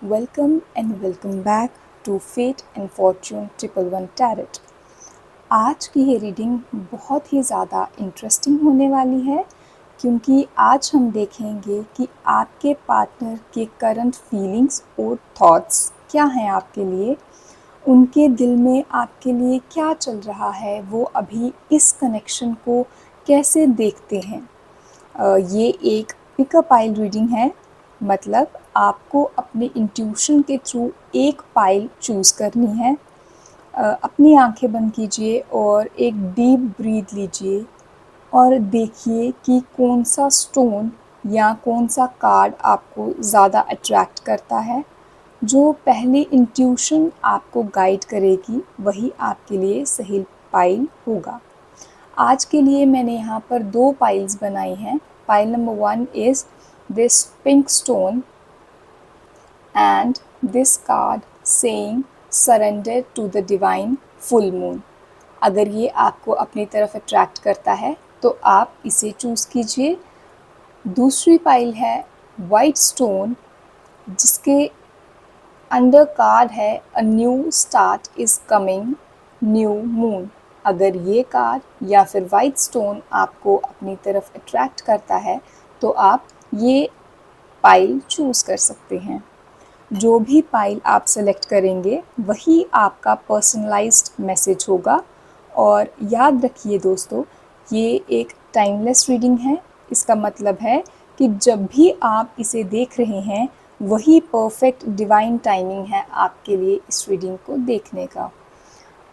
Welcome and welcome back to Fate and Fortune Triple One Tarot। आज की ये reading बहुत ही ज़्यादा इंटरेस्टिंग होने वाली है क्योंकि आज हम देखेंगे कि आपके पार्टनर के करंट फीलिंग्स और थॉट्स क्या हैं आपके लिए, उनके दिल में आपके लिए क्या चल रहा है, वो अभी इस कनेक्शन को कैसे देखते हैं। ये एक पिकअप आइल रीडिंग है, मतलब आपको अपने इंट्यूशन के थ्रू एक पाइल चूज़ करनी है। अपनी आंखें बंद कीजिए और एक डीप ब्रीथ लीजिए और देखिए कि कौन सा स्टोन या कौन सा कार्ड आपको ज़्यादा अट्रैक्ट करता है। जो पहली इंट्यूशन आपको गाइड करेगी वही आपके लिए सही पाइल होगा। आज के लिए मैंने यहाँ पर 2 पाइल्स बनाई हैं। Pile number 1 is this pink stone and this card saying surrender to the divine full moon। अगर ये आपको अपनी तरफ अट्रैक्ट करता है तो आप इसे चूज़ कीजिए। दूसरी पाइल है वाइट स्टोन, जिसके अंडर कार्ड है a new start is coming new moon. अगर ये कार्ड या फिर वाइट स्टोन आपको अपनी तरफ अट्रैक्ट करता है तो आप ये पाइल चूज़ कर सकते हैं। जो भी पाइल आप सेलेक्ट करेंगे वही आपका पर्सनलाइज्ड मैसेज होगा। और याद रखिए दोस्तों, ये एक टाइमलेस रीडिंग है। इसका मतलब है कि जब भी आप इसे देख रहे हैं वही परफेक्ट डिवाइन टाइमिंग है आपके लिए इस रीडिंग को देखने का।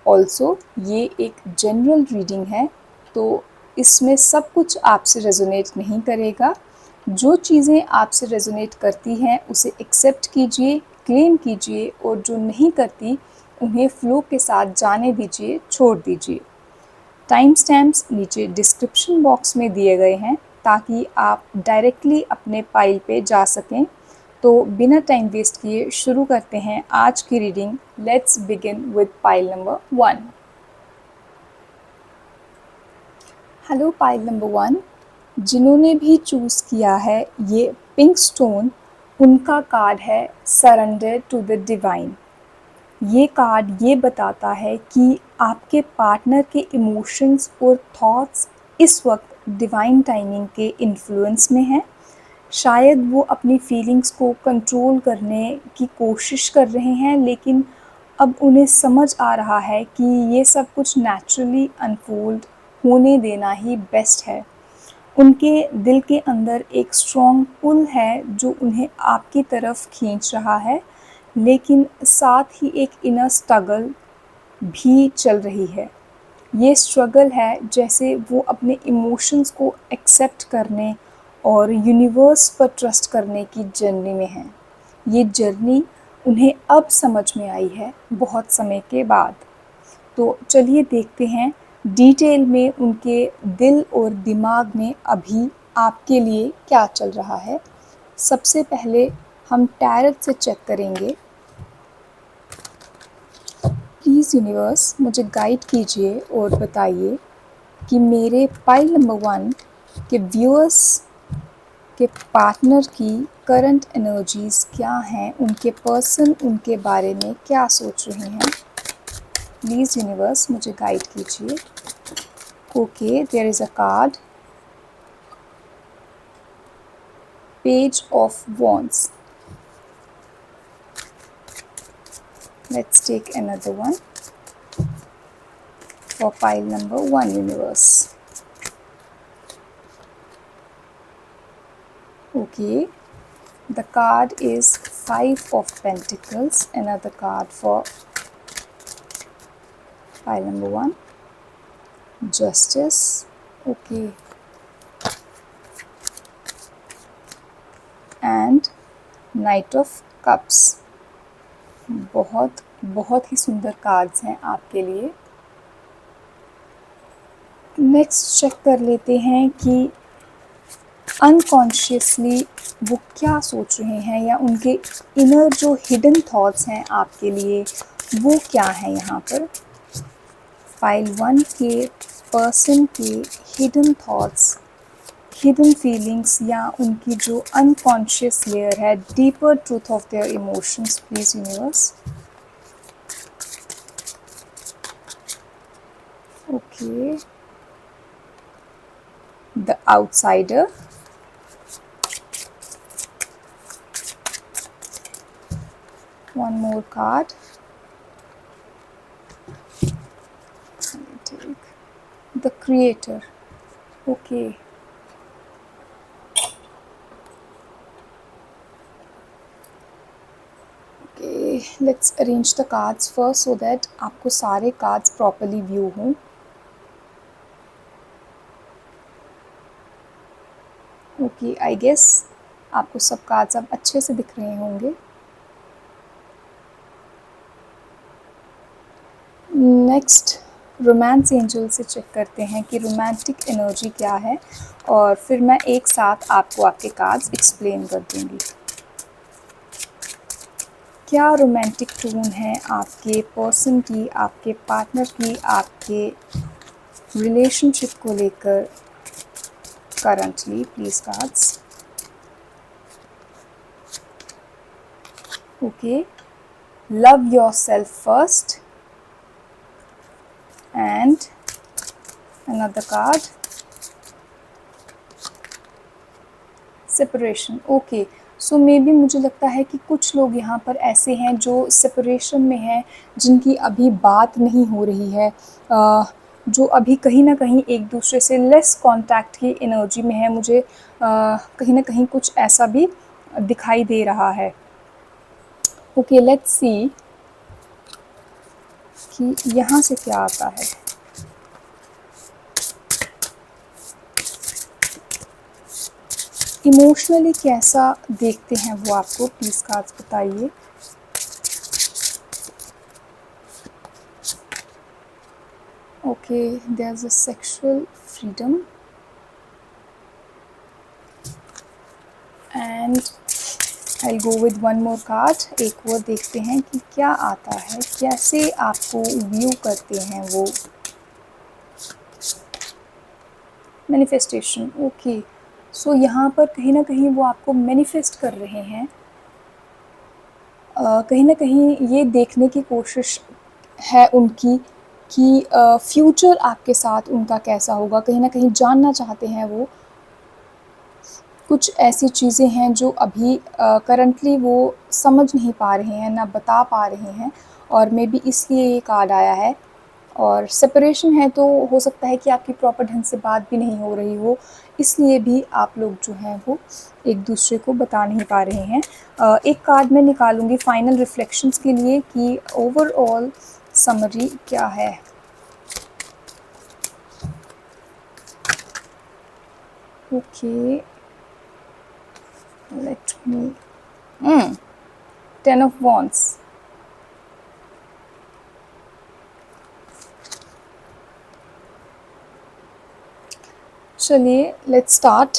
ऑल्सो ये एक जनरल रीडिंग है, तो इसमें सब कुछ आपसे रेजोनेट नहीं करेगा। जो चीज़ें आपसे रेजोनेट करती हैं उसे एक्सेप्ट कीजिए, क्लेम कीजिए, और जो नहीं करती उन्हें फ्लो के साथ जाने दीजिए, छोड़ दीजिए। टाइम स्टैम्प्स नीचे डिस्क्रिप्शन बॉक्स में दिए गए हैं ताकि आप डायरेक्टली अपने पाइल पे जा सकें। तो बिना टाइम वेस्ट किए शुरू करते हैं आज की reading. Let's begin with pile number 1। Hello pile number 1, जिन्होंने भी चूज़ किया है ये पिंक स्टोन, उनका कार्ड है सरेंडर टू द डिवाइन। ये कार्ड ये बताता है कि आपके पार्टनर के इमोशंस और थॉट्स इस वक्त डिवाइन टाइमिंग के इन्फ्लुएंस में हैं। शायद वो अपनी फीलिंग्स को कंट्रोल करने की कोशिश कर रहे हैं, लेकिन अब उन्हें समझ आ रहा है कि ये सब कुछ नेचुरली अनफोल्ड होने देना ही बेस्ट है। उनके दिल के अंदर एक स्ट्रॉन्ग पुल है जो उन्हें आपकी तरफ खींच रहा है, लेकिन साथ ही एक इनर स्ट्रगल भी चल रही है। ये स्ट्रगल है जैसे वो अपने इमोशंस को एक्सेप्ट करने और यूनिवर्स पर ट्रस्ट करने की जर्नी में हैं। ये जर्नी उन्हें अब समझ में आई है बहुत समय के बाद। तो चलिए देखते हैं डिटेल में उनके दिल और दिमाग में अभी आपके लिए क्या चल रहा है। सबसे पहले हम टैरेट से चेक करेंगे। प्लीज़ यूनिवर्स मुझे गाइड कीजिए और बताइए कि मेरे पाइल नंबर 1 के व्यूअर्स के पार्टनर की करंट एनर्जीज़ क्या हैं, उनके पर्सन उनके बारे में क्या सोच रहे हैं। प्लीज़ यूनिवर्स मुझे गाइड कीजिए। Okay, there is a card, page of wands. Let's take another one for pile number 1 universe. Okay, the card is 5 of Pentacles, another card for pile number 1, Justice. Okay, and Knight of Cups। बहुत बहुत ही सुंदर cards हैं आपके लिए। Next check कर लेते हैं कि अनकॉन्शियसली वो क्या सोच रहे हैं, या उनके इनर जो हिडन थॉट्स हैं आपके लिए वो क्या है। यहाँ पर पाइल 1 के पर्सन के हिडन थॉट्स हिडन फीलिंग्स या उनकी जो अनकॉन्शियस लेयर है, deeper truth of their emotions please universe. Okay, the outsider, one more card, take the creator. Okay, let's arrange the cards first so that आपको सारे cards properly view हों। Okay, I guess आपको सब cards अब अच्छे से दिख रहे होंगे। नेक्स्ट रोमांस एंजल से चेक करते हैं कि रोमांटिक एनर्जी क्या है, और फिर मैं एक साथ आपको आपके कार्ड्स एक्सप्लेन कर दूंगी। क्या रोमांटिक टोन है आपके पर्सन की, आपके पार्टनर की, आपके रिलेशनशिप को लेकर currently, please cards. Okay, love yourself first and another card, separation. Okay, so may be मुझे लगता है कि कुछ लोग यहाँ पर ऐसे हैं जो सेपरेशन में हैं, जिनकी अभी बात नहीं हो रही है, जो अभी कहीं ना कहीं एक दूसरे से लेस कांटेक्ट की एनर्जी में है। मुझे कहीं ना कहीं कुछ ऐसा भी दिखाई दे रहा है। ओके, लेट्स सी कि यहाँ से क्या आता है। इमोशनली कैसा देखते हैं वो आपको, प्लीज़ कार्ड्स बताइए। Okay, there is a sexual freedom and I go with one more card. एक और देखते हैं कि क्या आता है, कैसे आपको व्यू करते हैं वो। मैनिफेस्टेशन। ओके, सो यहाँ पर कहीं ना कहीं वो आपको मैनिफेस्ट कर रहे हैं, कहीं ना कहीं ये देखने की कोशिश है उनकी कि फ्यूचर आपके साथ उनका कैसा होगा। कहीं ना कहीं जानना चाहते हैं वो। कुछ ऐसी चीज़ें हैं जो अभी करंटली वो समझ नहीं पा रहे हैं, ना बता पा रहे हैं, और मे बी इसलिए ये कार्ड आया है। और सेपरेशन है तो हो सकता है कि आपकी प्रॉपर ढंग से बात भी नहीं हो रही हो, इसलिए भी आप लोग जो हैं वो एक दूसरे को बता नहीं पा रहे हैं। एक कार्ड मैं निकालूंगी फाइनल रिफ्लेक्शंस के लिए कि ओवरऑल समरी क्या है। Okay, let me 10 of wands. चलिए लेट्स स्टार्ट।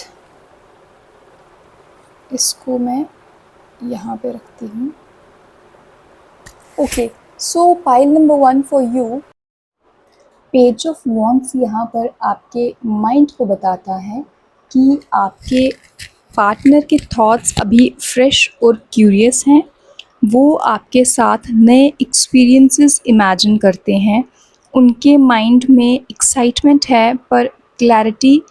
इसको मैं यहाँ पे रखती हूँ। Okay, so pile number 1 for you. Page of wands यहाँ पर आपके माइंड को बताता है कि आपके पार्टनर के थॉट्स अभी फ्रेश और क्यूरियस हैं। वो आपके साथ नए एक्सपीरियंसेस इमेजिन करते हैं। उनके माइंड में एक्साइटमेंट है, पर क्लैरिटी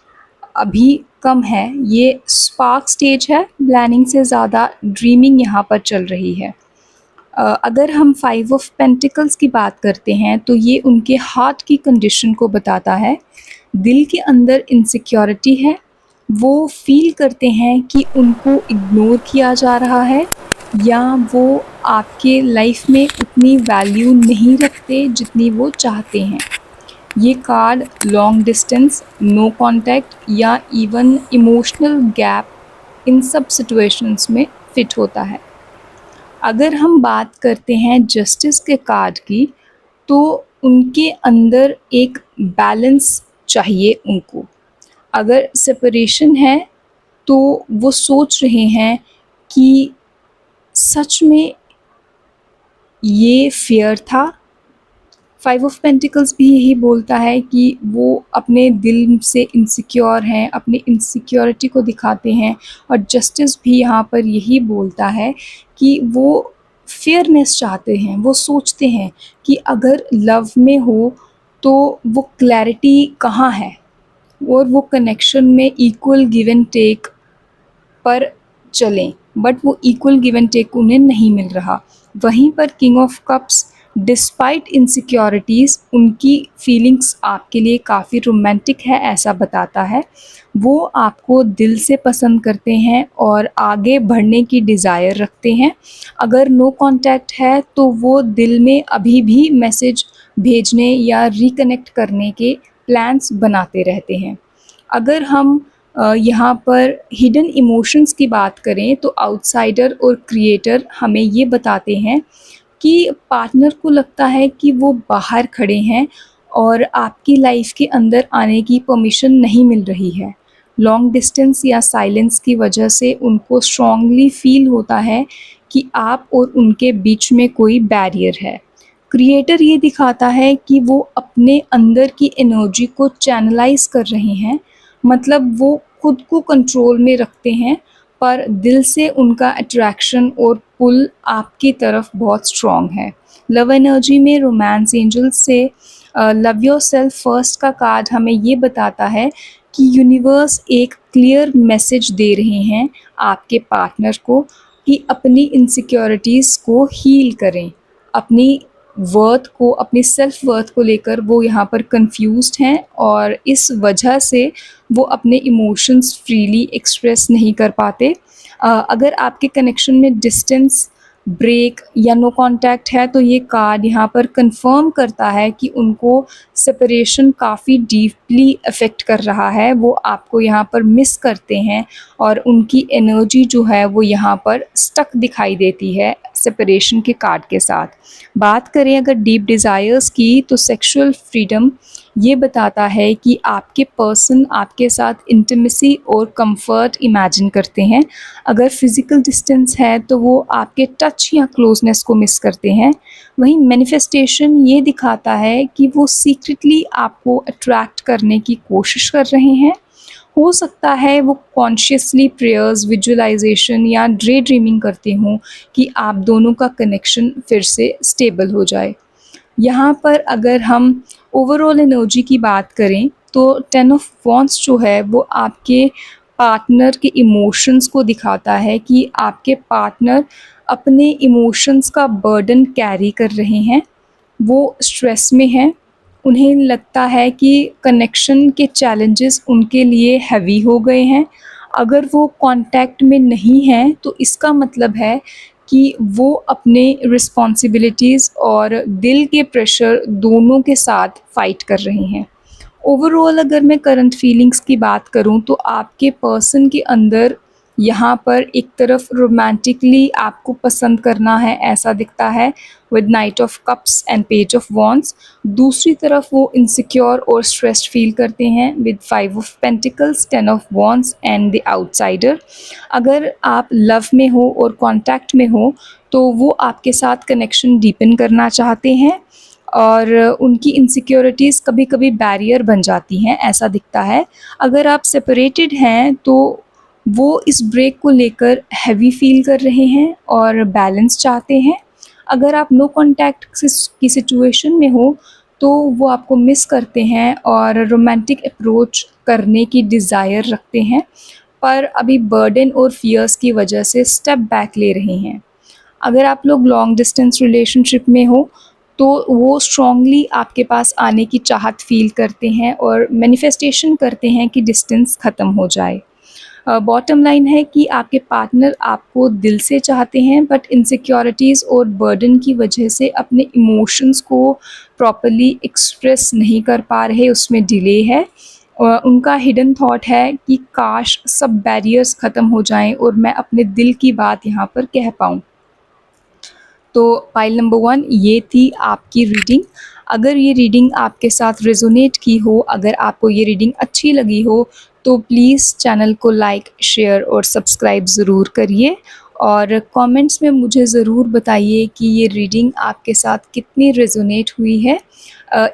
अभी कम है। ये स्पार्क स्टेज है, प्लानिंग से ज़्यादा ड्रीमिंग यहाँ पर चल रही है। अगर हम 5 ऑफ पेंटिकल्स की बात करते हैं तो ये उनके हार्ट की कंडीशन को बताता है। दिल के अंदर इनसिक्योरिटी है। वो फील करते हैं कि उनको इग्नोर किया जा रहा है, या वो आपके लाइफ में उतनी वैल्यू नहीं रखते जितनी वो चाहते हैं। ये card long distance, no contact या इवन इमोशनल गैप, इन सब सिचुएशंस में फिट होता है। अगर हम बात करते हैं जस्टिस के कार्ड की, तो उनके अंदर एक बैलेंस चाहिए उनको। अगर सेपरेशन है तो वो सोच रहे हैं कि सच में ये फेयर था, फाइव ऑफ पेंटिकल्स भी यही बोलता है कि वो अपने दिल से इनसिक्योर हैं, अपनी इनसिक्योरिटी को दिखाते हैं। और जस्टिस भी यहाँ पर यही बोलता है कि वो फेयरनेस चाहते हैं, वो सोचते हैं कि अगर लव में हो तो वो क्लैरिटी कहाँ है, और वो कनेक्शन में इक्वल गिव एंड टेक पर चलें, बट वो इक्वल गिव एंड टेक उन्हें नहीं मिल रहा। वहीं पर king of cups despite insecurities उनकी फीलिंग्स आपके लिए काफ़ी रोमांटिक है ऐसा बताता है। वो आपको दिल से पसंद करते हैं और आगे बढ़ने की डिज़ायर रखते हैं। अगर नो कांटेक्ट है तो वो दिल में अभी भी मैसेज भेजने या रिकनेक्ट करने के प्लान्स बनाते रहते हैं। अगर हम यहाँ पर हिडन इमोशंस की बात करें तो आउटसाइडर और क्रिएटर हमें ये बताते हैं कि पार्टनर को लगता है कि वो बाहर खड़े हैं और आपकी लाइफ के अंदर आने की परमिशन नहीं मिल रही है। लॉन्ग डिस्टेंस या साइलेंस की वजह से उनको स्ट्रांगली फील होता है कि आप और उनके बीच में कोई बैरियर है। क्रिएटर ये दिखाता है कि वो अपने अंदर की एनर्जी को चैनलाइज कर रहे हैं, मतलब वो खुद को कंट्रोल में रखते हैं, पर दिल से उनका अट्रैक्शन और पुल आपकी तरफ बहुत स्ट्रॉन्ग है। लव एनर्जी में रोमांस एंजल से लव योर सेल्फ फर्स्ट का कार्ड हमें ये बताता है कि यूनिवर्स एक क्लियर मैसेज दे रहे हैं आपके पार्टनर को कि अपनी इनसिक्योरिटीज़ को हील करें। अपनी वर्थ को, अपनी सेल्फ वर्थ को लेकर वो यहाँ पर कंफ्यूज्ड हैं और इस वजह से वो अपने इमोशंस फ्रीली एक्सप्रेस नहीं कर पाते। अगर आपके कनेक्शन में डिस्टेंस, ब्रेक या नो कांटेक्ट है तो ये कार्ड यहाँ पर कंफर्म करता है कि उनको सेपरेशन काफ़ी डीपली अफेक्ट कर रहा है। वो आपको यहाँ पर मिस करते हैं और उनकी एनर्जी जो है वो यहाँ पर स्टक दिखाई देती है सेपरेशन के कार्ड के साथ। बात करें अगर डीप डिज़ायर्स की तो सेक्सुअल फ्रीडम ये बताता है कि आपके पर्सन आपके साथ इंटीमेसी और कंफर्ट इमेजिन करते हैं। अगर फिज़िकल डिस्टेंस है तो वो आपके टच या क्लोजनेस को मिस करते हैं। वहीं मैनिफेस्टेशन ये दिखाता है कि वो सीक्रेटली आपको अट्रैक्ट करने की कोशिश कर रहे हैं। हो सकता है वो कॉन्शियसली प्रेयर्स, विजुअलाइजेशन या ड्रे ड्रीमिंग करते हों कि आप दोनों का कनेक्शन फिर से स्टेबल हो जाए। यहाँ पर अगर हम ओवरऑल एनर्जी की बात करें तो 10 ऑफ वॉन्ड्स जो है वो आपके पार्टनर के इमोशंस को दिखाता है कि आपके पार्टनर अपने इमोशंस का बर्डन कैरी कर रहे हैं। वो स्ट्रेस में हैं, उन्हें लगता है कि कनेक्शन के चैलेंजेस उनके लिए हैवी हो गए हैं। अगर वो कांटेक्ट में नहीं हैं तो इसका मतलब है कि वो अपने रिस्पॉन्सिबिलिटीज़ और दिल के प्रेशर दोनों के साथ फ़ाइट कर रहे हैं। ओवरऑल अगर मैं करंट फीलिंग्स की बात करूं तो आपके पर्सन के अंदर यहाँ पर एक तरफ रोमांटिकली आपको पसंद करना है ऐसा दिखता है with night of cups and page of wands. दूसरी तरफ वो इनसिक्योर और स्ट्रेस्ड फील करते हैं with 5 of pentacles, 10 of wands and the outsider. अगर आप लव में हो और कॉन्टैक्ट में हो तो वो आपके साथ कनेक्शन डीपन करना चाहते हैं और उनकी इनसिक्योरिटीज़ कभी कभी बैरियर बन जाती हैं ऐसा दिखता है। अगर आप सेपरेटेड हैं तो वो इस ब्रेक को लेकर हैवी फील कर रहे हैं और बैलेंस चाहते हैं। अगर आप नो कांटेक्ट की सिचुएशन में हो तो वो आपको मिस करते हैं और रोमांटिक अप्रोच करने की डिज़ायर रखते हैं, पर अभी बर्डन और फियर्स की वजह से स्टेप बैक ले रहे हैं। अगर आप लोग लॉन्ग डिस्टेंस रिलेशनशिप में हो तो वो स्ट्रांगली आपके पास आने की चाहत फील करते हैं और मैनिफेस्टेशन करते हैं कि डिस्टेंस ख़त्म हो जाए। बॉटम लाइन है कि आपके पार्टनर आपको दिल से चाहते हैं, बट इनसिक्योरिटीज़ और बर्डन की वजह से अपने इमोशंस को प्रॉपर्ली एक्सप्रेस नहीं कर पा रहे, उसमें डिले है। उनका हिडन थॉट है कि काश सब बैरियर्स ख़त्म हो जाएं और मैं अपने दिल की बात यहाँ पर कह पाऊँ। तो पाइल नंबर 1 ये थी आपकी रीडिंग। अगर ये रीडिंग आपके साथ रेजोनेट की हो, अगर आपको ये रीडिंग अच्छी लगी हो तो प्लीज़ चैनल को लाइक, शेयर और सब्सक्राइब ज़रूर करिए और कमेंट्स में मुझे ज़रूर बताइए कि ये रीडिंग आपके साथ कितनी रेजोनेट हुई है।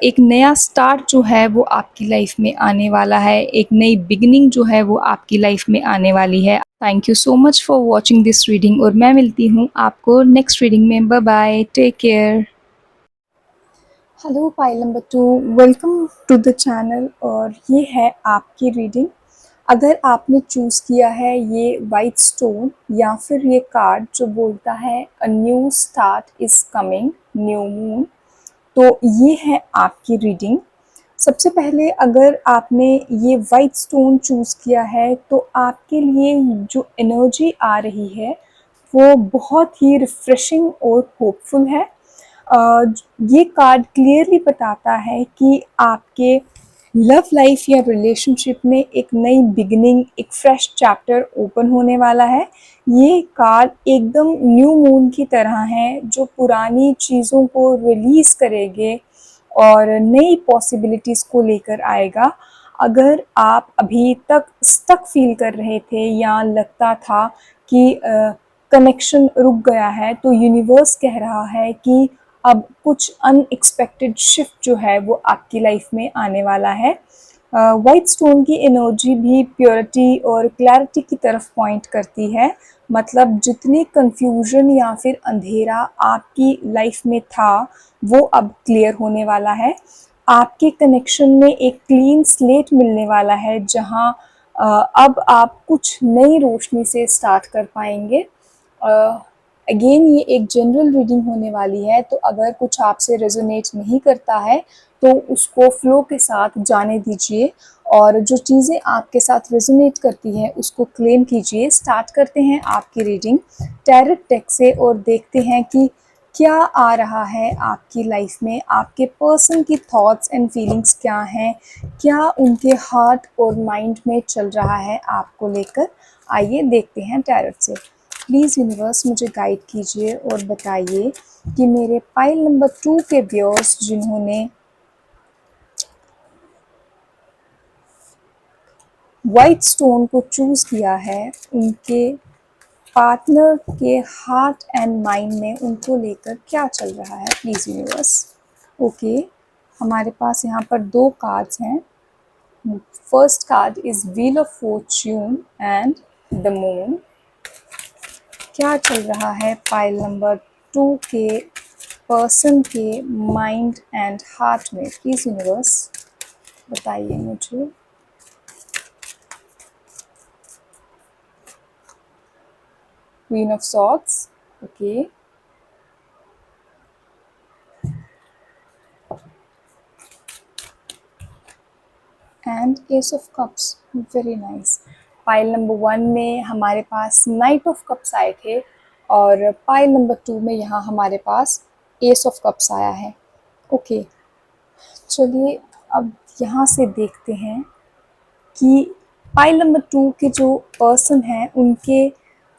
एक नया स्टार्ट जो है वो आपकी लाइफ में आने वाला है, एक नई बिगिनिंग जो है वो आपकी लाइफ में आने वाली है। Thank you so much for watching this reading और मैं मिलती हूँ आपको नेक्स्ट रीडिंग में। Bye bye, take care. Hello pile number 2, welcome to the channel. और ये है आपकी रीडिंग। अगर आपने चूज़ किया है ये वाइट स्टोन या फिर ये कार्ड जो बोलता है a new start is coming, new moon, तो ये है आपकी रीडिंग। सबसे पहले अगर आपने ये वाइट स्टोन चूज़ किया है तो आपके लिए जो एनर्जी आ रही है वो बहुत ही रिफ्रेशिंग और होपफुल है। अ, ये कार्ड क्लियरली बताता है कि आपके लव लाइफ या रिलेशनशिप में एक नई बिगिनिंग, एक फ्रेश चैप्टर ओपन होने वाला है। ये कार्ड एकदम न्यू मून की तरह है जो पुरानी चीज़ों को रिलीज़ करेंगे और नई पॉसिबिलिटीज़ को लेकर आएगा। अगर आप अभी तक स्टक फील कर रहे थे या लगता था कि कनेक्शन रुक गया है, तो यूनिवर्स कह रहा है कि अब कुछ अनएक्सपेक्टेड शिफ्ट जो है वो आपकी लाइफ में आने वाला है। वाइट स्टोन की एनर्जी भी प्योरिटी और क्लैरिटी की तरफ पॉइंट करती है। मतलब जितनी कंफ्यूजन या फिर अंधेरा आपकी लाइफ में था वो अब क्लियर होने वाला है। आपके कनेक्शन में एक क्लीन स्लेट मिलने वाला है जहां अब आप कुछ नई रोशनी से स्टार्ट कर पाएंगे। अगेन ये एक जनरल रीडिंग होने वाली है, तो अगर कुछ आपसे रेजोनेट नहीं करता है तो उसको फ्लो के साथ जाने दीजिए और जो चीज़ें आपके साथ रेजोनेट करती हैं उसको क्लेम कीजिए। स्टार्ट करते हैं आपकी रीडिंग टैरोट डेक से और देखते हैं कि क्या आ रहा है आपकी लाइफ में, आपके पर्सन की थॉट्स एंड फीलिंग्स क्या हैं, क्या उनके हार्ट और माइंड में चल रहा है आपको लेकर। आइए देखते हैं टैरोट से। प्लीज़ यूनिवर्स मुझे गाइड कीजिए और बताइए कि मेरे पाइल नंबर 2 के व्यूअर्स जिन्होंने वाइट स्टोन को चूज़ किया है उनके पार्टनर के हार्ट एंड माइंड में उनको लेकर क्या चल रहा है। Please universe. ओके, हमारे पास यहाँ पर 2 कार्ड्स हैं। First card is wheel of Fortune and the moon. क्या चल रहा है पाइल नंबर 2 के पर्सन के माइंड एंड हार्ट में। प्लीज़ यूनिवर्स बताइए मुझे। Queen of swords, okay, and S of cups, very nice. Pile number 1 में हमारे पास नाइट ऑफ कप्स आए थे और पाइल नंबर 2 में यहाँ हमारे पास एस ऑफ कप्स आया है। ओके, चलिए अब यहाँ से देखते हैं कि पाइल नंबर 2 के जो पर्सन हैं उनके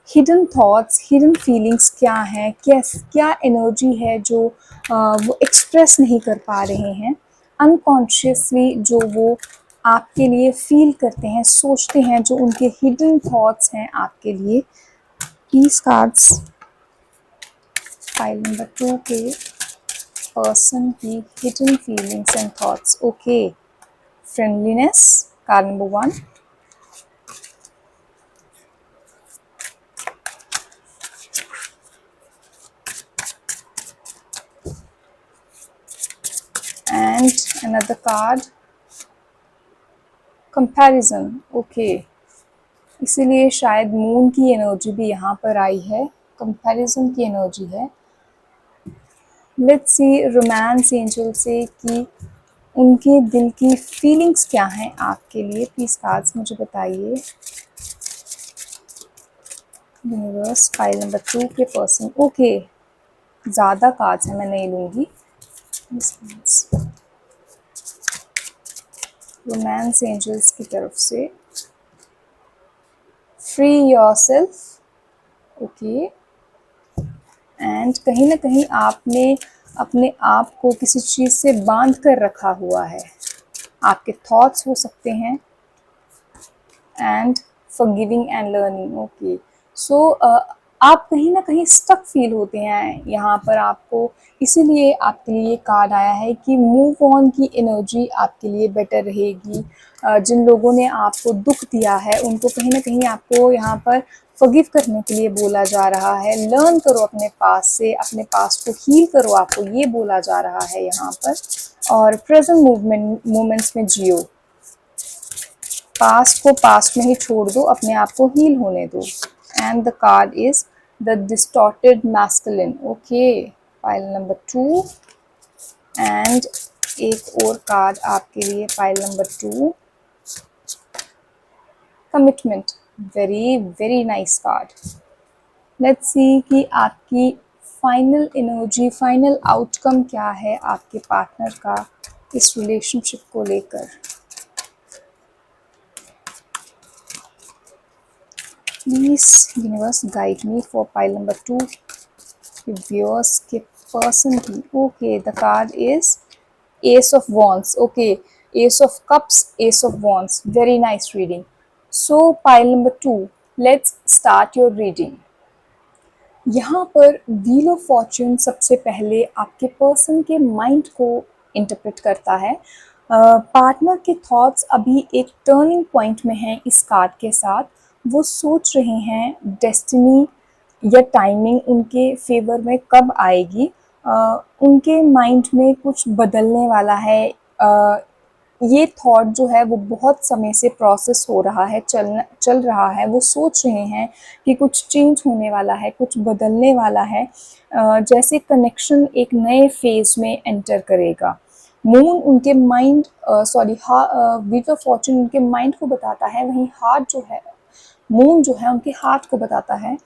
हिडन थॉट्स, हिडन फीलिंग्स क्या हैं, क्या एनर्जी है जो वो एक्सप्रेस नहीं कर पा रहे हैं। अनकॉन्शियसली जो वो आपके लिए फील करते हैं, सोचते हैं, जो उनके हिडन थॉट्स हैं आपके लिए। प्लीज कार्ड्स पाइल नंबर 2 के पर्सन की hidden feelings and thoughts. Okay, friendliness, card number 1, and another card, comparison. Okay, इसीलिए शायद मून की एनर्जी भी यहाँ पर आई है, कंपैरिजन की एनर्जी है। लेट्स सी रोमांस एंजल से कि उनके दिल की फीलिंग्स क्या हैं आपके लिए। प्लीज कार्ड्स मुझे बताइए। यूनिवर्स, फाइल नंबर 2 के पर्सन। ओके, ज़्यादा कार्ड्स हैं, मैं नहीं लूँगी। रोमांस एंजल्स की तरफ से फ्री योरसेल्फ, ओके, एंड कहीं ना कहीं आपने अपने आप को किसी चीज़ से बांध कर रखा हुआ है, आपके थॉट्स हो सकते हैं। And forgiving and learning, okay, so आप कहीं ना कहीं स्टक फील होते हैं यहाँ पर आपको, इसीलिए आपके लिए कार्ड आया है कि मूव ऑन की एनर्जी आपके लिए बेटर रहेगी। जिन लोगों ने आपको दुख दिया है उनको कहीं ना कहीं आपको यहाँ पर फॉरगिव करने के लिए बोला जा रहा है। लर्न करो अपने पास से, अपने पास को हील करो, आपको ये बोला जा रहा है यहाँ पर। और प्रेजेंट मोमेंट्स में जियो, पास्ट को पास्ट में ही छोड़ दो, अपने आप को हील होने दो। And the card is the distorted masculine. Okay, pile number 2। And एक और कार्ड आपके लिए, pile number 2, commitment. Very very nice card. Let's see कि आपकी फाइनल एनर्जी, फाइनल आउटकम क्या है आपके पार्टनर का इस रिलेशनशिप को लेकर। Please universe guide me for pile number 2, viewers के पर्सन की। Okay, the card is S of wands. Okay, S of cups, S of wands, very nice reading. So pile number 2, let's start your reading. यहाँ पर wheel of Fortune सबसे पहले आपके person के mind को interpret करता है। पार्टनर के थॉट्स अभी एक टर्निंग पॉइंट में हैं इस कार्ड के साथ। वो सोच रहे हैं डेस्टिनी या टाइमिंग उनके फेवर में कब आएगी। उनके माइंड में कुछ बदलने वाला है। ये थॉट जो है वो बहुत समय से प्रोसेस हो रहा है, चल रहा है। वो सोच रहे हैं कि कुछ चेंज होने वाला है, कुछ बदलने वाला है। जैसे कनेक्शन एक नए फेज में एंटर करेगा। मून उनके माइंड, व्हील ऑफ फॉर्च्यून उनके माइंड को बताता है, वहीं हार्ट जो है, मून जो है उनके हार्ट को बताता है।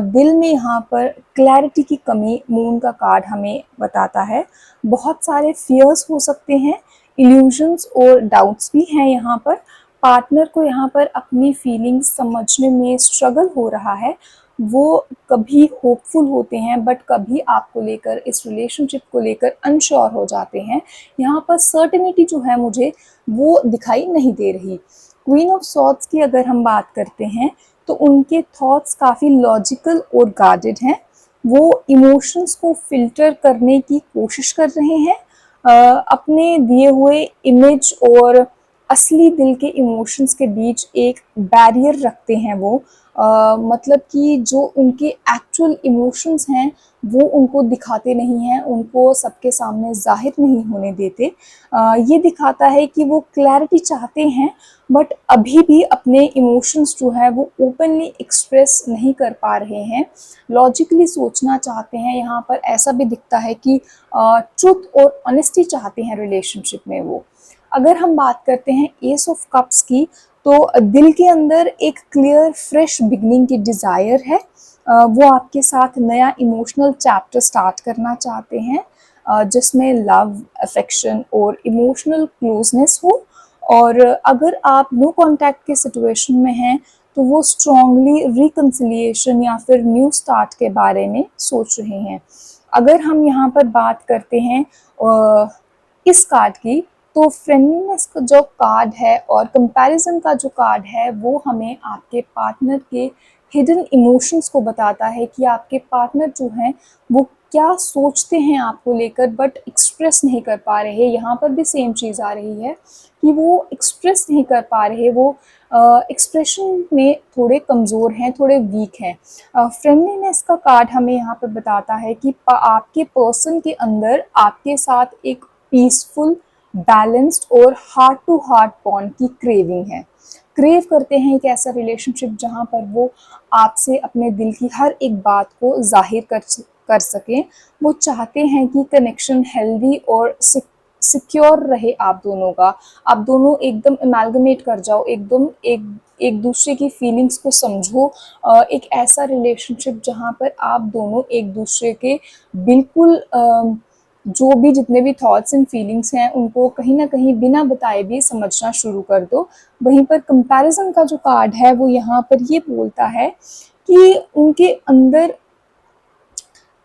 दिल में यहाँ पर क्लैरिटी की कमी मून का कार्ड हमें बताता है। बहुत सारे फियर्स हो सकते हैं, इल्यूजन्स और डाउट्स भी हैं यहाँ पर। पार्टनर को यहाँ पर अपनी फीलिंग्स समझने में स्ट्रगल हो रहा है। वो कभी होपफुल होते हैं बट कभी आपको लेकर, इस रिलेशनशिप को लेकर अनश्योर हो जाते हैं। यहाँ पर सर्टेनिटी जो है मुझे वो दिखाई नहीं दे रही। क्वीन ऑफ सॉर्ड्स की अगर हम बात करते हैं तो उनके थॉट्स काफ़ी लॉजिकल और गार्डेड हैं। वो इमोशंस को फिल्टर करने की कोशिश कर रहे हैं। अपने दिए हुए इमेज और असली दिल के इमोशंस के बीच एक बैरियर रखते हैं वो। मतलब कि जो उनके एक्चुअल इमोशंस हैं वो उनको दिखाते नहीं हैं, उनको सबके सामने जाहिर नहीं होने देते। ये दिखाता है कि वो क्लैरिटी चाहते हैं बट अभी भी अपने इमोशंस जो है वो ओपनली एक्सप्रेस नहीं कर पा रहे हैं। लॉजिकली सोचना चाहते हैं। यहाँ पर ऐसा भी दिखता है कि ट्रुथ और ऑनेस्टी चाहते हैं रिलेशनशिप में वो। अगर हम बात करते हैं एस ऑफ कप्स की, तो दिल के अंदर एक क्लियर फ्रेश बिगनिंग की डिज़ायर है। वो आपके साथ नया इमोशनल चैप्टर स्टार्ट करना चाहते हैं, जिसमें लव, अफेक्शन और इमोशनल क्लोजनेस हो। और अगर आप नो कांटेक्ट के सिचुएशन में हैं तो वो स्ट्रॉन्गली रिकन्सिलिएशन या फिर न्यू स्टार्ट के बारे में सोच रहे हैं। अगर हम यहाँ पर बात करते हैं इस कार्ड की, तो फ्रेंडलीनेस का जो कार्ड है और कंपैरिजन का जो कार्ड है वो हमें आपके पार्टनर के हिडन इमोशंस को बताता है कि आपके पार्टनर जो हैं वो क्या सोचते हैं आपको लेकर बट एक्सप्रेस नहीं कर पा रहे। यहाँ पर भी सेम चीज़ आ रही है कि वो एक्सप्रेस नहीं कर पा रहे, वो एक्सप्रेशन में थोड़े कमज़ोर हैं, थोड़े वीक हैं। फ्रेंडलीनेस का कार्ड हमें यहाँ पर बताता है कि आपके पर्सन के अंदर आपके साथ एक पीसफुल, बैलेंस्ड और हार्ट टू हार्ट बॉन्ड की क्रेविंग है। क्रेव करते हैं एक ऐसा रिलेशनशिप जहाँ पर वो आपसे अपने दिल की हर एक बात को जाहिर कर सकें। वो चाहते हैं कि कनेक्शन हेल्दी और सिक्योर रहे आप दोनों का। आप दोनों एकदम अमेलगमेट कर जाओ, एकदम एक दूसरे की फीलिंग्स को समझो। एक ऐसा रिलेशनशिप जहाँ पर आप दोनों एक दूसरे के बिल्कुल जो भी जितने भी थॉट्स एंड फीलिंग्स हैं उनको कहीं ना कहीं बिना बताए भी समझना शुरू कर दो। वहीं पर कंपैरिजन का जो कार्ड है वो यहाँ पर ये बोलता है कि उनके अंदर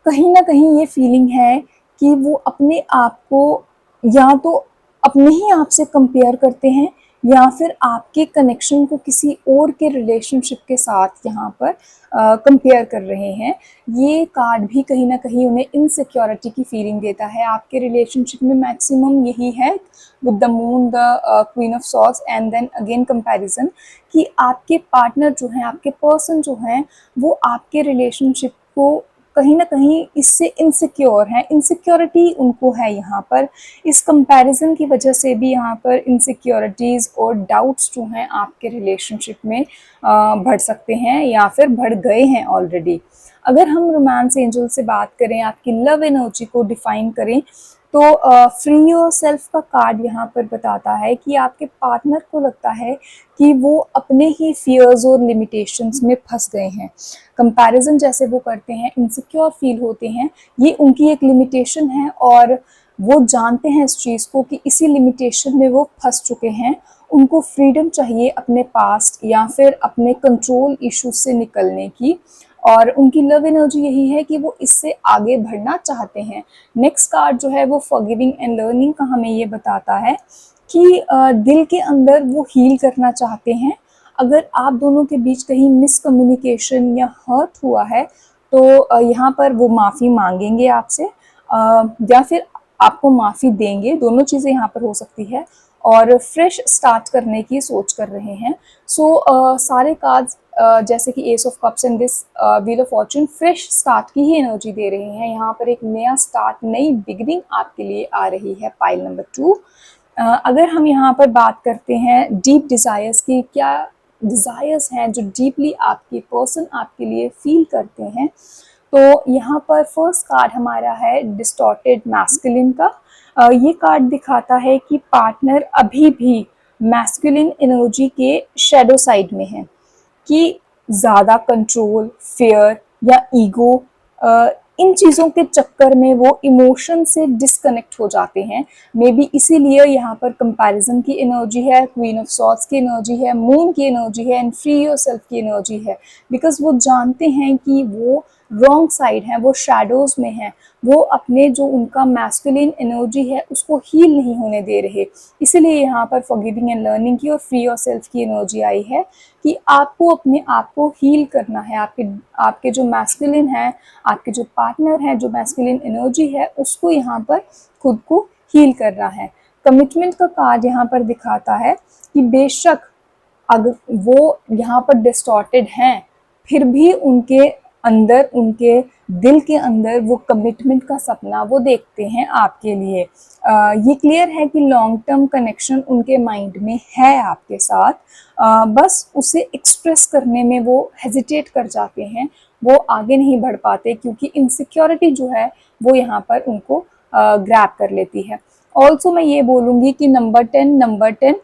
कहीं ना कहीं ये फीलिंग है कि वो अपने आप को या तो अपने ही आप से कंपेयर करते हैं या फिर आपके कनेक्शन को किसी और के रिलेशनशिप के साथ यहाँ पर कंपेयर कर रहे हैं। ये कार्ड भी कहीं ना कहीं उन्हें इनसिक्योरिटी की फीलिंग देता है। आपके रिलेशनशिप में मैक्सिमम यही है with the moon, the queen of swords and then again comparison, कि आपके पार्टनर जो हैं, आपके पर्सन जो हैं, वो आपके रिलेशनशिप को कहीं ना कहीं इससे इनसिक्योर हैं। इनसिक्योरिटी उनको है यहाँ पर। इस कंपैरिजन की वजह से भी यहाँ पर इनसिक्योरिटीज़ और डाउट्स जो हैं आपके रिलेशनशिप में बढ़ सकते हैं या फिर बढ़ गए हैं ऑलरेडी। अगर हम रोमांस एंजल से बात करें, आपकी लव एनर्जी को डिफाइन करें, तो फ्री योर सेल्फ का कार्ड यहाँ पर बताता है कि आपके पार्टनर को लगता है कि वो अपने ही फियर्स और लिमिटेशंस में फंस गए हैं। कंपैरिजन जैसे वो करते हैं, इनसिक्योर फील होते हैं, ये उनकी एक लिमिटेशन है और वो जानते हैं इस चीज़ को कि इसी लिमिटेशन में वो फंस चुके हैं। उनको फ्रीडम चाहिए अपने पास्ट या फिर अपने कंट्रोल इश्यूज से निकलने की, और उनकी लव एनर्जी यही है कि वो इससे आगे बढ़ना चाहते हैं। नेक्स्ट कार्ड जो है वो फॉरगिविंग एंड लर्निंग का हमें ये बताता है कि दिल के अंदर वो हील करना चाहते हैं। अगर आप दोनों के बीच कहीं मिसकम्युनिकेशन या हर्ट हुआ है तो यहाँ पर वो माफ़ी मांगेंगे आपसे, या फिर आपको माफ़ी देंगे। दोनों चीज़ें यहाँ पर हो सकती है और फ्रेश स्टार्ट करने की सोच कर रहे हैं। सारे कार्ड्स जैसे कि S of cups and this wheel of Fortune fresh start की ही एनर्जी दे रहे हैं। यहाँ पर एक नया स्टार्ट, नई बिगिनिंग आपके लिए आ रही है। पाइल नंबर 2, अगर हम यहाँ पर बात करते हैं डीप डिज़ायर्स की, क्या डिज़ायर्स हैं जो डीपली आपके पर्सन आपके लिए फील करते हैं, तो यहाँ पर फर्स्ट कार्ड हमारा है डिस्टॉर्टेड मैस्कुलिन का। ये कार्ड दिखाता है कि पार्टनर अभी भी मैस्कुलिन एनर्जी के शैडो साइड में है, कि ज़्यादा कंट्रोल, फेयर या ईगो, इन चीज़ों के चक्कर में वो इमोशन से डिस्कनेक्ट हो जाते हैं। मे बी इसीलिए यहाँ पर कंपैरिजन की एनर्जी है, क्वीन ऑफ सॉर्ड्स की एनर्जी है, मून की एनर्जी है एंड फ्री योरसेल्फ की एनर्जी है। बिकॉज वो जानते हैं कि वो रॉन्ग साइड है, वो शैडोज में है, वो अपने जो उनका मैस्कुलिन एनर्जी है उसको हील नहीं होने दे रहे। इसीलिए यहाँ पर फॉरगिविंग एंड लर्निंग की और फ्री योरसेल्फ की एनर्जी आई है कि आपको अपने आप को हील करना है। आपके जो मैस्कुलिन है, आपके जो पार्टनर है, जो मैस्कुलिन एनर्जी है, उसको यहाँ पर खुद को हील करना है। कमिटमेंट का कार्ड यहाँ पर दिखाता है कि बेशक अगर वो यहाँ पर डिस्टॉर्टेड हैं, फिर भी उनके अंदर, उनके दिल के अंदर वो कमिटमेंट का सपना वो देखते हैं आपके लिए। ये क्लियर है कि लॉन्ग टर्म कनेक्शन उनके माइंड में है आपके साथ, बस उसे एक्सप्रेस करने में वो हेजिटेट कर जाते हैं, वो आगे नहीं बढ़ पाते क्योंकि इनसिक्योरिटी जो है वो यहाँ पर उनको ग्रैब कर लेती है। ऑल्सो मैं ये बोलूँगी कि नंबर 10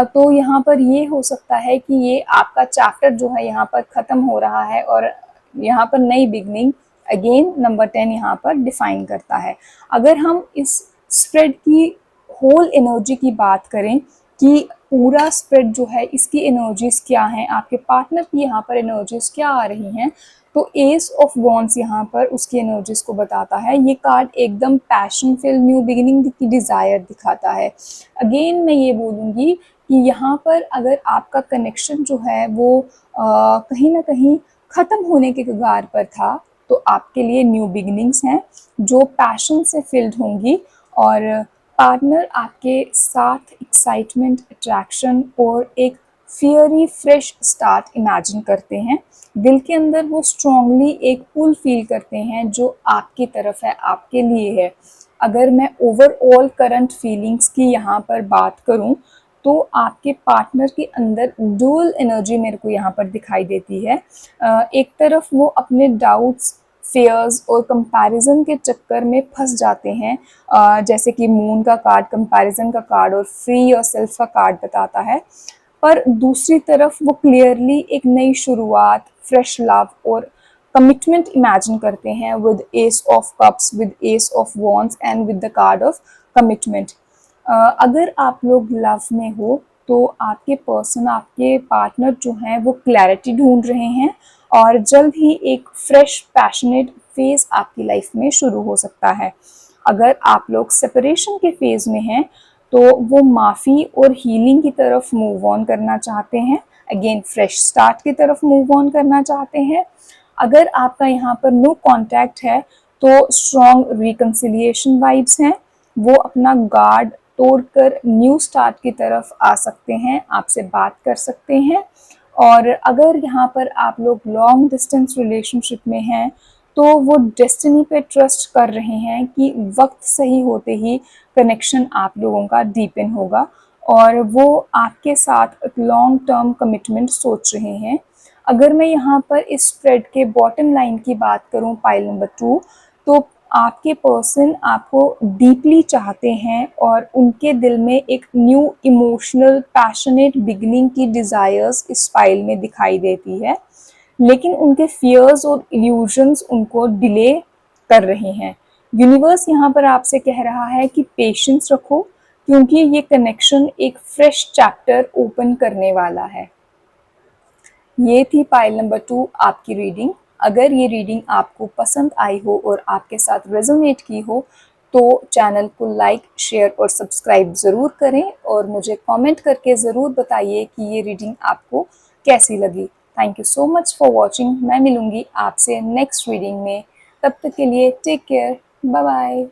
तो यहाँ पर ये हो सकता है कि ये आपका चैप्टर जो है यहाँ पर ख़त्म हो रहा है और यहाँ पर नई बिगनिंग अगेन नंबर 10 यहाँ पर डिफाइन करता है। अगर हम इस स्प्रेड की होल एनर्जी की बात करें कि पूरा स्प्रेड जो है इसकी एनर्जीज क्या हैं, आपके पार्टनर की यहाँ पर एनर्जीज क्या आ रही हैं, तो एस ऑफ वॉन्ड्स यहाँ पर उसकी एनर्जीज को बताता है। ये कार्ड एकदम पैशन फिल्ड न्यू बिगिनिंग की डिज़ायर दिखाता है। अगेन मैं ये बोलूँगी कि यहाँ पर अगर आपका कनेक्शन जो है वो कहीं ना कहीं ख़त्म होने के कगार पर था, तो आपके लिए न्यू बिगिनिंग्स हैं जो पैशन से फिल्ड होंगी और पार्टनर आपके साथ एक्साइटमेंट, अट्रैक्शन और एक फियरी फ्रेश स्टार्ट इमेजिन करते हैं। दिल के अंदर वो स्ट्रॉन्गली एक पुल फील करते हैं जो आपकी तरफ है, आपके लिए है। अगर मैं ओवरऑल करंट फीलिंग्स की यहाँ पर बात करूँ, तो आपके पार्टनर के अंदर डुअल एनर्जी मेरे को यहाँ पर दिखाई देती है। एक तरफ वो अपने डाउट्स, फेयर्स और कंपैरिजन के चक्कर में फंस जाते हैं, जैसे कि मून का कार्ड कंपैरिजन का कार्ड और फ्री योरसेल्फ का कार्ड बताता है। पर दूसरी तरफ वो क्लियरली एक नई शुरुआत, फ्रेश लव और कमिटमेंट इमेजिन करते हैं with S of cups, with S of wands and with the card of commitment. अगर आप लोग लव में हो तो आपके पर्सन, आपके पार्टनर जो हैं वो क्लैरिटी ढूंढ रहे हैं और जल्द ही एक फ्रेश पैशनेट फेज़ आपकी लाइफ में शुरू हो सकता है। अगर आप लोग सेपरेशन के फेज़ में हैं तो वो माफ़ी और हीलिंग की तरफ मूव ऑन करना चाहते हैं, अगेन फ्रेश स्टार्ट की तरफ मूव ऑन करना चाहते हैं। अगर आपका यहाँ पर नो कॉन्टैक्ट है तो स्ट्रॉन्ग रिकन्सिलिएशन वाइब्स हैं, वो अपना गार्ड तोड़कर न्यू स्टार्ट की तरफ आ सकते हैं, आपसे बात कर सकते हैं। और अगर यहाँ पर आप लोग लॉन्ग डिस्टेंस रिलेशनशिप में हैं तो वो डेस्टिनी पे ट्रस्ट कर रहे हैं कि वक्त सही होते ही कनेक्शन आप लोगों का डीपन होगा और वो आपके साथ एक लॉन्ग टर्म कमिटमेंट सोच रहे हैं। अगर मैं यहाँ पर इस स्प्रेड के बॉटम लाइन की बात करूँ पाइल नंबर 2, तो आपके पर्सन आपको डीपली चाहते हैं और उनके दिल में एक न्यू इमोशनल पैशनेट बिगनिंग की डिज़ायर्स इस पाइल में दिखाई देती है, लेकिन उनके फियर्स और इल्यूजन्स उनको डिले कर रहे हैं। यूनिवर्स यहाँ पर आपसे कह रहा है कि पेशेंस रखो, क्योंकि ये कनेक्शन एक फ्रेश चैप्टर ओपन करने वाला है। ये थी पाइल नंबर 2 आपकी रीडिंग। अगर ये रीडिंग आपको पसंद आई हो और आपके साथ रेजोनेट की हो तो चैनल को लाइक, शेयर और सब्सक्राइब ज़रूर करें और मुझे कमेंट करके ज़रूर बताइए कि ये रीडिंग आपको कैसी लगी। Thank you so much for watching. मैं मिलूँगी आपसे नेक्स्ट रीडिंग में। तब तक के लिए टेक केयर, बाय बाय।